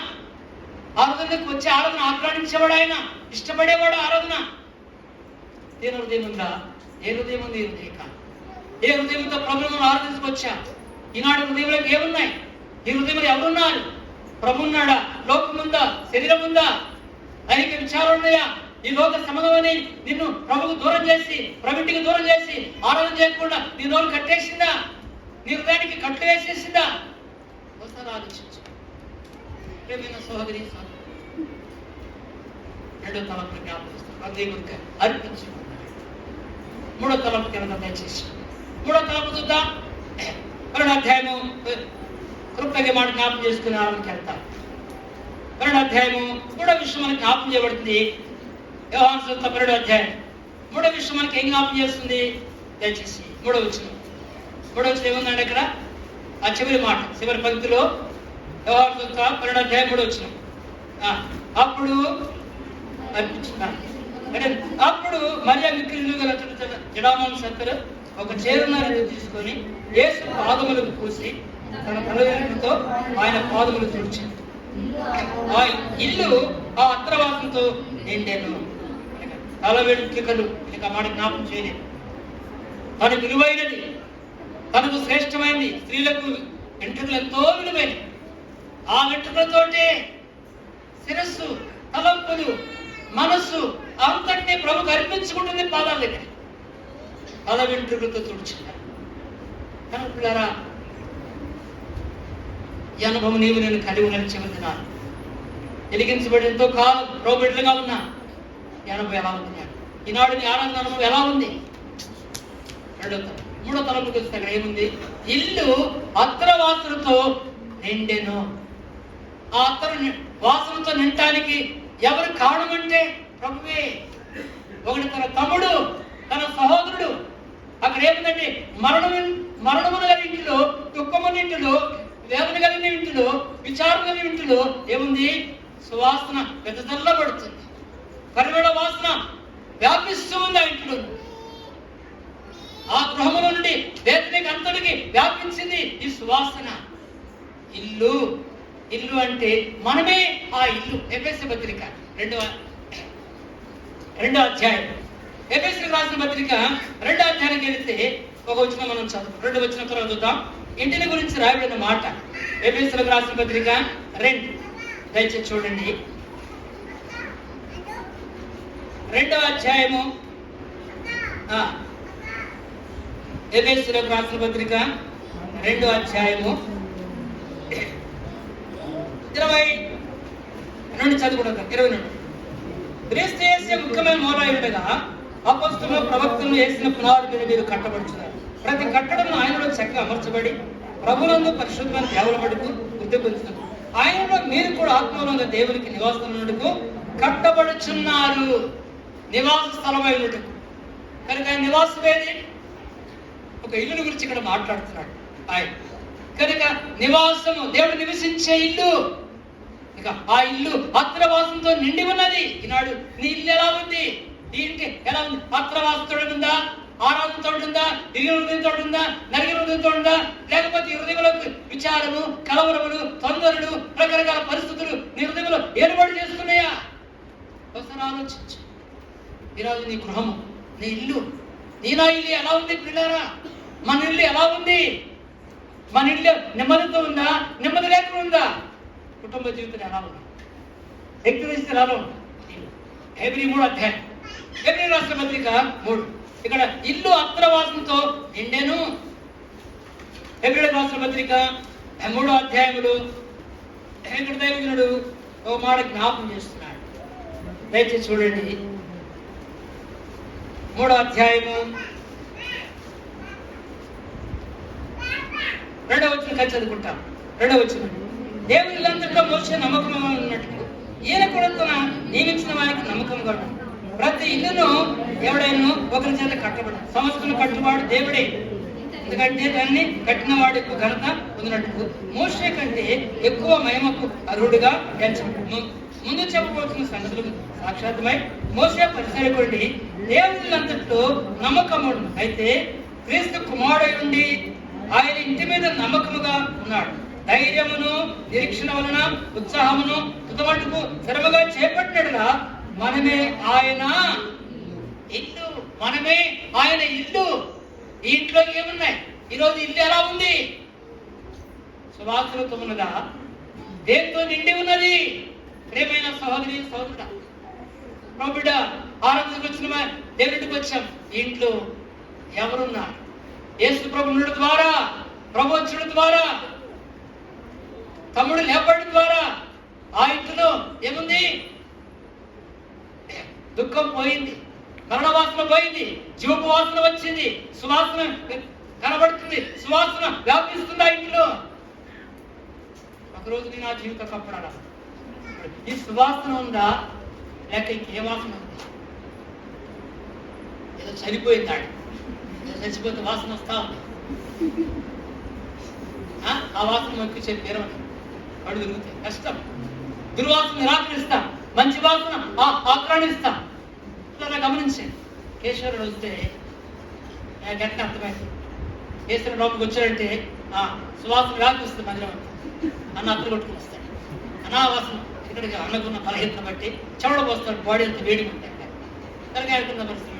ఆ హృదయంలోకి వచ్చే ఆరాధన ఆక్రానించేవాడైనా, ఇష్టపడేవాడు ఆరాధన. దీన హృదయం ఉందా? ఏ హృదయం ఉంది? ఈ హృదయం కాదు. ఏ హృదయంతో ప్రభువును ఆరాధించుకొచ్చా? ఈనాడు హృదయంలోకి ఏమున్నాయి? ఈ హృదయంలో ఎవరున్నారు? ప్రభు ఉన్నాడా? లోకం ఉందా? శరీరం ఉందా? అనేక విచారాలు ఉన్నాయా? ఈ లోక సమగమని నిన్ను ప్రభుకు దూరం చేసి, ప్రభుకి దూరం చేసి, ఆరాధన చేయకుండా నీ నోరు కట్టేసిందా? నీ హృదయానికి కట్లు వేసేసిందా? ఒకసారి ఆలోచించు. ప్రేమైన సహోదరి, రెండో తలంపు జ్ఞాపకం దేవుడికి అర్పించుకున్నాడు. మూడో తలంపు కింద దయచేసి మూడో తలంపు చూద్దాం. 2వ అధ్యాయము కృపగా మాట జ్ఞాపకం చేసుకుని ఆరంభకి వెళ్తాం. 2వ అధ్యాయము 3వ విషయం మనకి జ్ఞాపకం చేయబడుతుంది. యోహాను సువార్త 2వ అధ్యాయం 3వ విషయం మనకి ఏం జ్ఞాపకం చేస్తుంది? దయచేసి 3వ వచనం ఏముందండి అక్కడ? ఆ చివరి మాట, చివరి పంక్తిలో యోహాను సువార్త 2వ అధ్యాయం 3వ వచనం. అప్పుడు అప్పుడు మరియా మిక్కిలి గల జడామాంసత్తరు ఒక చేరున్నర తీసుకొని యేసు పాదములకు పూసి తన తలవెంట్రుకతో ఆయన పాదములు తుడిచింది. ఆ ఇల్లు ఆ అత్రవాసంతో నిండెను. తల వెంట్రుకలు ఇక మాట జ్ఞాపకం చేయలేదు. తను విలువైనది, తనకు శ్రేష్టమైనది. స్త్రీలకు వెంట్రుకలు ఎంతో విలువైనది. ఆ వెంట్రుకలతోటే శిరస్సు, తలంపులు, మనస్సు అంతటినీ ప్రభుకు అర్పించుకుంటుంది పాదాల దగ్గర. తల వెంట్రుకలతో తుడిచినారు. కనుక ఈ అనుభవం నీవు నేను కలిగి ఉన్నది చెబుతున్నాను. వెలిగించబడి ఎంతో కాలం ప్రోబిడ్లుగా ఉన్నా ఈ అనుభవం ఎలా ఉంది? ఈనాడు నీ ఆనంద అనుభవం ఎలా ఉంది? మూడో తలంపుకి వస్తే అక్కడ ఏముంది? ఇల్లు అత్తర వాసనతో నిండెను. ఆ అత్తర వాసనతో నిండటానికి ఎవరు కారణమంటే ప్రభువే. ఒకటి తన తమ్ముడు, తన సహోదరుడు. అక్కడ ఏముందంటే మరణమున ఇంటిలో, దుఃఖమునింటిలో వేదన కలిగిన ఇంటిలో, విచారం కలిగిన ఇంటిలో ఏముంది? సువాసన వెదజల్లబడుతుంది, పరిమళ వాసన వ్యాపిస్తూ ఉంది ఆ ఇంట్లో. ఆ గృహముల నుండి వేదనకి అంతటికి వ్యాపించింది ఈ సువాసన. ఇల్లు, ఇల్లు అంటే మనమే ఆ ఇల్లు. ఎఫెసీ పత్రిక 2వ అధ్యాయం, ఎఫెసీలకు రాసిన పత్రిక 2వ అధ్యాయానికి వెళితే ఒక వచనం మనం చదువు, 2 వచనం తర్వాత చూద్దాం. ఇంటిని గురించి రాయబడిన మాట ఎఫెసీలకు రాసిన పత్రిక 2, దయచేసి చూడండి. 2వ అధ్యాయము, ఎఫెసీలకు రాసిన పత్రిక 2వ అధ్యాయము 22 చదువుకుంటాం. 22 క్రీస్తు యేసు ముఖ్యమైన మూలమై ఉండగా అపొస్తలులు ప్రవక్తలు వేసిన పునాది మీద మీరు కట్టబడుచున్నారు. ప్రతి కట్టడం ఆయనలో చక్కగా అమర్చబడి ప్రభునందు పరిశుద్ధమైన దేవుల మటుకు వృద్ధి పొందుతున్నారు. ఆయనలో మీరు కూడా ఆత్మలో దేవునికి నివాసమునకు కట్టబడుచున్నారు. నివాస స్థలమైనట్టుకు కనుక ఆయన నివాసం ఏది? ఒక ఇల్లుని గురించి ఇక్కడ మాట్లాడుతున్నాడు ఆయన. కనుక నివాసము, దేవుడు నివసించే ఇల్లు. ఇక ఆ ఇల్లు అత్రవాసంతో నిండి ఉన్నది. ఈనాడు నీ ఇల్లు ఎలా ఉంది? ఈ ఇంటి ఎలా ఉంది? అత్రవాసంతో ఉందా? ఆరాధనతో ఉందా? ఇరిగిన హృదయంతో ఉందా? నరిగిన హృదయంతో ఉందా? లేకపోతే హృదయంలోకి విచారము, కలవరములు, తొందరలు, రకరకాల పరిస్థితులు నీ హృదయంలో ఏర్పాటు చేస్తున్నాయా? ఒకసారి ఆలోచించు. ఈరోజు నీ గృహము, నీ ఇల్లు, నా ఇల్లు ఎలా ఉంది పిల్లారా? మన ఇల్లు ఎలా ఉంది? మన ఇల్లు నెమ్మదితో ఉందా? నెమ్మది లేకుండా ఉందా? కుటుంబ జీవితం ఎలా ఉంది? వ్యక్తి ఎలా ఉంది? హెబ్రీ 3వ అధ్యాయం, హెబ్రీ రాష్ట్ర పత్రిక 3, ఇక్కడ ఇల్లు అత్రవాసంతో నిండెను. హెబ్రీ రాష్ట్ర పత్రిక 3వ అధ్యాయములు ఇక్కడ దైవజనుడు ఒక మాట జ్ఞాపకం చేస్తున్నాడు. దయచేసి చూడండి. 3వ అధ్యాయము 2వ వచనం కలిసి చదువుకుంటాం. 2వ వచనం, దేవుని ఇల్లంతటా మోసే నమ్మకం ఉన్నట్టు ఈయన కూడా తన నియమించిన వారికి నమ్మకంగా ప్రతి ఇల్లును ఎవడైనా ఒకరి చేత కట్టబడి సమస్తను కట్టువాడు దేవుడే. ఎందుకంటే దాన్ని కట్టిన వాడు ఎక్కువ ఘనత పొందినట్టు మోసే కంటే ఎక్కువ మహిమకు అర్హుడుగా ఎంచబడు. ముందు చెప్పబోతున్న సంగతులు సాక్షాత్మై మోసే పరిసరపడి దేవుళ్ళంతట్లో నమ్మకముడు అయితే క్రీస్తు కుమారుడై ఉండి ఆయన ఇంటి మీద నమ్మకముగా ఉన్నాడు. ధైర్యమును నిరీక్షణ వలన ఉత్సాహమును తుదమటుకు శ్రమగా చేపట్టినట్లుగా మనమే ఆయన ఇల్లు. మనమే ఆయన ఇల్లు. ఈ ఇంట్లో ఏమున్నాయి? ఈరోజు ఇల్లు ఎలా ఉంది? సువాసనతో ఉన్నదా? దేంతో నిండి ఉన్నది? ప్రియమైన సహోదరి సహోదరుడా, ప్రభుడ ఆరాధనకు వచ్చిన దేవుడికి వచ్చాం. ఇంట్లో ఎవరున్నారు? యేసు ప్రభునుడి ద్వారా, ప్రవచనుడి ద్వారా, తమ్ముడు లేపడి ద్వారా ఆ ఇంట్లో ఏముంది? దుఃఖం పోయింది, మరణ వాసన పోయింది, జీవపు వాసన వచ్చింది, సువాసన కనబడుతుంది, సువాసన వ్యాపిస్తుంది ఆ ఇంట్లో. ఒకరోజు నేను ఆ జీవితం కప్పడాల ఈ సువాసన ఉందా లేక ఇంకే వాసన ఉంది? ఏదో చనిపోయిందాడు, ఏదో చచ్చిపోతే వాసన వస్తా ఉంది. ఆ వాసన మనకి చెప్పి పేరవని అడు తిరుగుతాయి, కష్టం. దుర్వాసన నిరాకరిస్తాం, మంచి వాసన ఆక్రమిస్తాం. ఇట్లా గమనించండి. కేశవరుడు వస్తే గట్టి అర్థమైంది. కేశవరుడు లోపలికి వచ్చాడంటే సువాసన వ్యాపిస్తుంది మందిరం అన్న అత్తలు కొట్టుకుని వస్తాడు. అనావాసన ఇక్కడికి అన్నకున్న బలహీనత బట్టి చెమడ పోస్తాడు, బాడీ అంతా వేడిగా ఉంటాయి. తరగాడుతున్న పరిస్థితి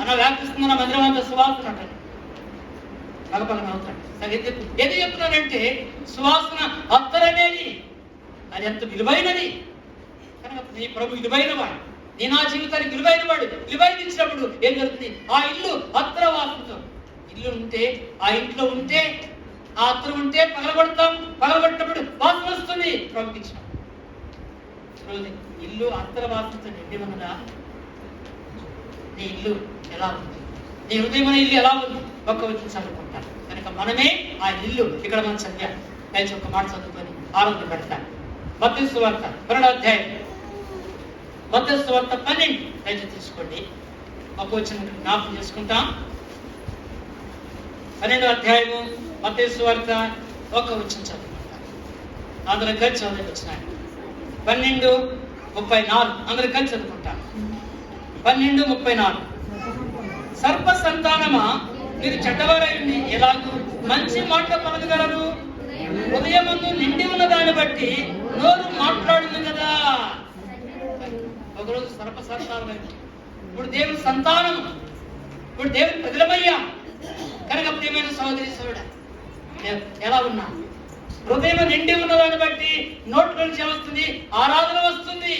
అన్న వ్యాపిస్తున్న మందిరం అంతా సువాసన అంటాడు. పలపలం అవుతాడు. ఏది చెప్తున్నానంటే సువాసన అత్తరనేది అది ఎంత విలువైనది. కనుక నీ ప్రభు విలువైన వాడు, నీ నా జీవితానికి విలువైన వాడు. విలువైన ఇచ్చినప్పుడు ఏం జరుగుతుంది? ఆ ఇల్లు అత్తర వాసనతో. ఇల్లు ఉంటే, ఆ ఇంట్లో ఉంటే, ఆ అత్తరు ఉంటే పగలగొడతాం. పగలగొట్టినప్పుడు వాసన వస్తుంది. ప్రభుకి ఇచ్చిన ఇల్లు అత్తర వాసనతో నిండి ఉన్నదా? నీ ఇల్లు ఎలా ఉంది? నీ హృదయం ఇల్లు ఎలా ఉంది? ఒక్క వచ్చి చదువుకుంటాను. కనుక మనమే ఆ ఇల్లు. ఇక్కడ మనం చదివాం. దయచేసి ఒక మాట చదువుకొని ఆరోగ్యం పెడతాను. మత్తయి సువార్త 12వ అధ్యాయం, మత్తయి సువార్త 12 దయచేసి తీసుకోండి. ఒక వచ్చిన జ్ఞాపకం చేసుకుంటాం. 12వ అధ్యాయము మత్తయి సువార్త ఒక వచ్చిన చదువుకుంటాం. అందరం కలిసి చదువు వచ్చినాయి. 12:34 అందరం కలిసి చదువుకుంటాం. 12:34 సర్ప సంతానమా, మీరు చెడ్డవారైంది ఎలాగూ మంచి మాటలు పలకగలరు? హృదయమందు నిండి ఉన్న దాన్ని బట్టి నోరు మాట్లాడుతుంది కదా. ఒకరోజు సర్ప సంతానమైంది. ఇప్పుడు దేవుని సంతానం, ఇప్పుడు దేవుని ప్రజలమయ్యా కనుక ప్రియమైన సహోదరి సోదరుడా, ఎలా ఉన్నా హృదయం నిండి ఉన్న దాన్ని బట్టి నోట్ల నుంచి వస్తుంది, ఆరాధన వస్తుంది,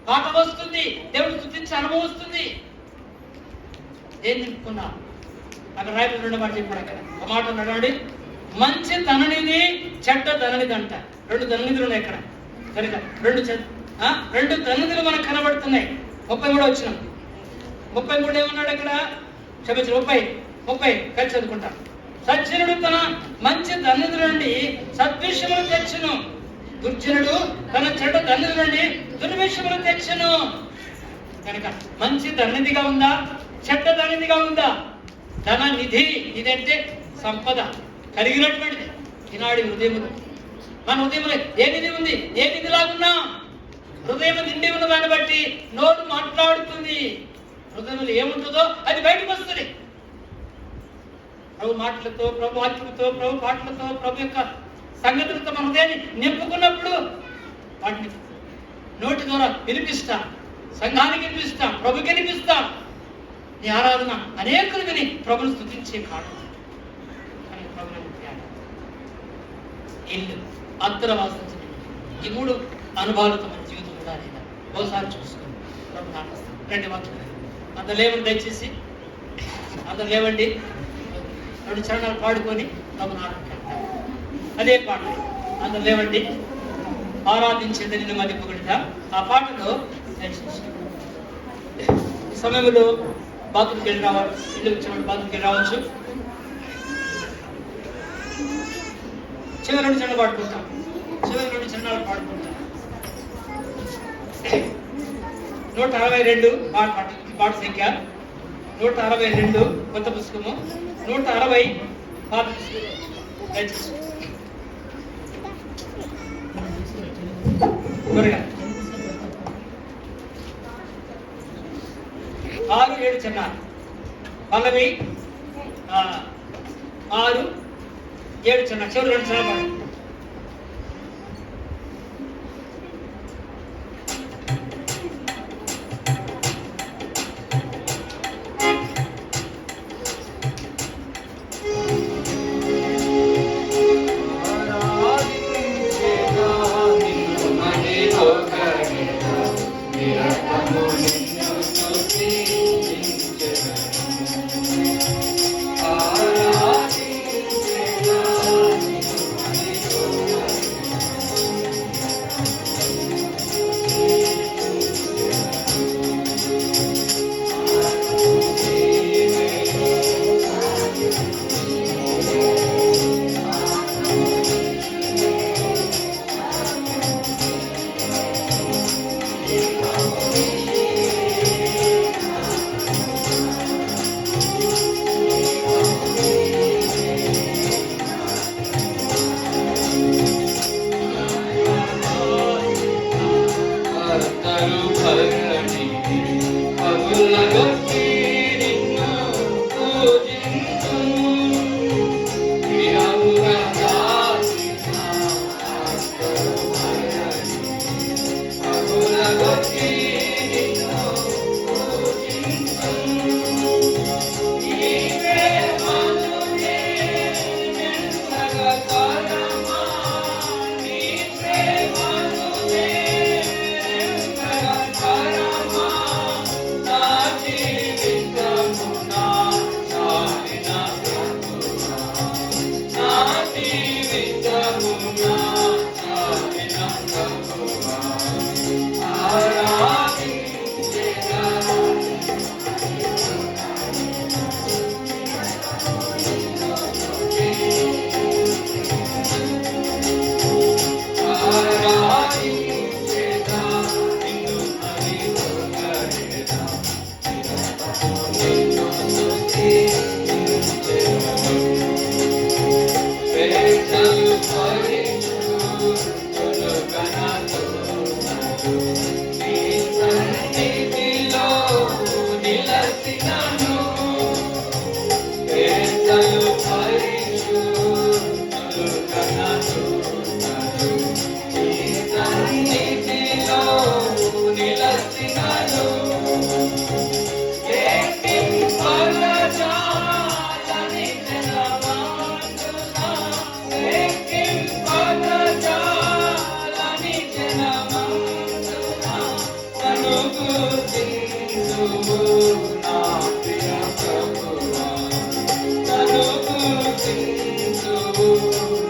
పాట వస్తుంది, దేవుడు స్తుతించే అనుభవం వస్తుంది. ఏం నింపుకున్నా అక్కడ రాయబడి 2 మాట చెప్పాడు. అక్కడ ఒక మాట ఉన్నాడు, మంచి ధననిధి చెడ్డ ధననిధి అంట. 2 ధననిధులు ఉన్నాయి ఇక్కడ. కనుక 2 ధననిధులు మనకు కనబడుతున్నాయి. 33 వచ్చిన 33 ఏమన్నాడు అక్కడ? క్షమించు 30 కలిసి చదువుకుంటాం. సజ్జనుడు తన మంచి ధననిధి నుండి సద్విషయములు తెచ్చును, దుర్జనుడు తన చెడ్డ ధననిధి నుండి దుర్విషయములు తెచ్చును. కనుక మంచి ధననిధిగా ఉందా, చెడ్డ ధననిధిగా ఉందా? ధన నిధి, నిధి అంటే సంపద కలిగినటువంటిది. ఈనాడు హృదయములు, మన హృదయంలో ఏ నిధి ఉంది? ఏ నిధిలాగున్నా హృదయం నిండి ఉన్న దాన్ని బట్టి నోరు మాట్లాడుతుంది. హృదయంలో ఏముంటుందో అది బయటకు వస్తుంది. ప్రభు మాటలతో, ప్రభు వాక్యలతో, ప్రభు పాటలతో, ప్రభు యొక్క సంగతులతో మన హృదయాన్ని నింపుకున్నప్పుడు వాటిని నోటి ద్వారా వినిపిస్తాం, సంఘానికి వినిపిస్తాం, ప్రభుకి వినిపిస్తాం. నీ ఆరాధన అనేకులు విని ప్రభుని స్తుతించే కాదు. ఇల్లు అంతరవాసం, ఈ 3 అనుభవాలతో మన జీవితం ఉండాలి. ఒకసారి చూసుకుని ప్రభు నాటిస్తాం. 2 వాక్యాలు అందరు లేవండి, దయచేసి అందరు లేవండి. 2 చరణాలు పాడుకొని ప్రభు నాటిస్తాం. అదే పాట అందరు లేవండి. ఆరాధించేది నిన్ను మది పొగిడిత. ఆ పాటలో దయచేసి ఈ సమయంలో బాత్రూమ్కి వెళ్ళి రావచ్చు, ఇల్లు వచ్చినప్పుడు బాత్రూమ్కి వెళ్ళి రావచ్చు. చివరి 2 చరణాలు పాడుకుంటాం. చివరి 2 చరణాలు పాడుకుంటాం. 162 పాట సంఖ్య 162 కొత్త పుస్తకము, 160 పాత పుస్తకం. 6, 7 చరణాలు. పల్లవి 6, 7 చరణాలు. చివరి 2 చరణాలు పాడు.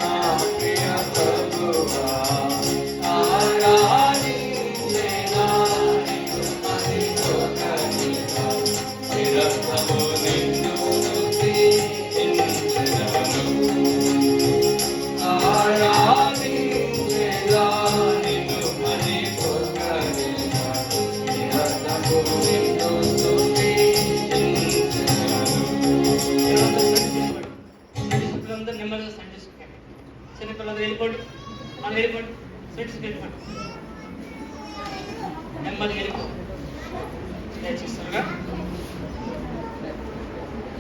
నా ప్రియ ప్రభువా ఆరాధించేదా నిన్ను మదితోకనిగా నిరంతరము నిన్ను స్తుతించెదను ఆరాధించేదా నిన్ను మదితోకనిగా నిరంతరము నిన్ను అందరూ నెమ్మదిగా సంటిసుకోండి. చిన్నపిల్లలు వెళ్ళిపోండి, వాళ్ళు వెళ్ళిపోండి, సంటిసుకు వెళ్ళిపోండి, నెమ్మదిగా వెళ్ళిపోండి.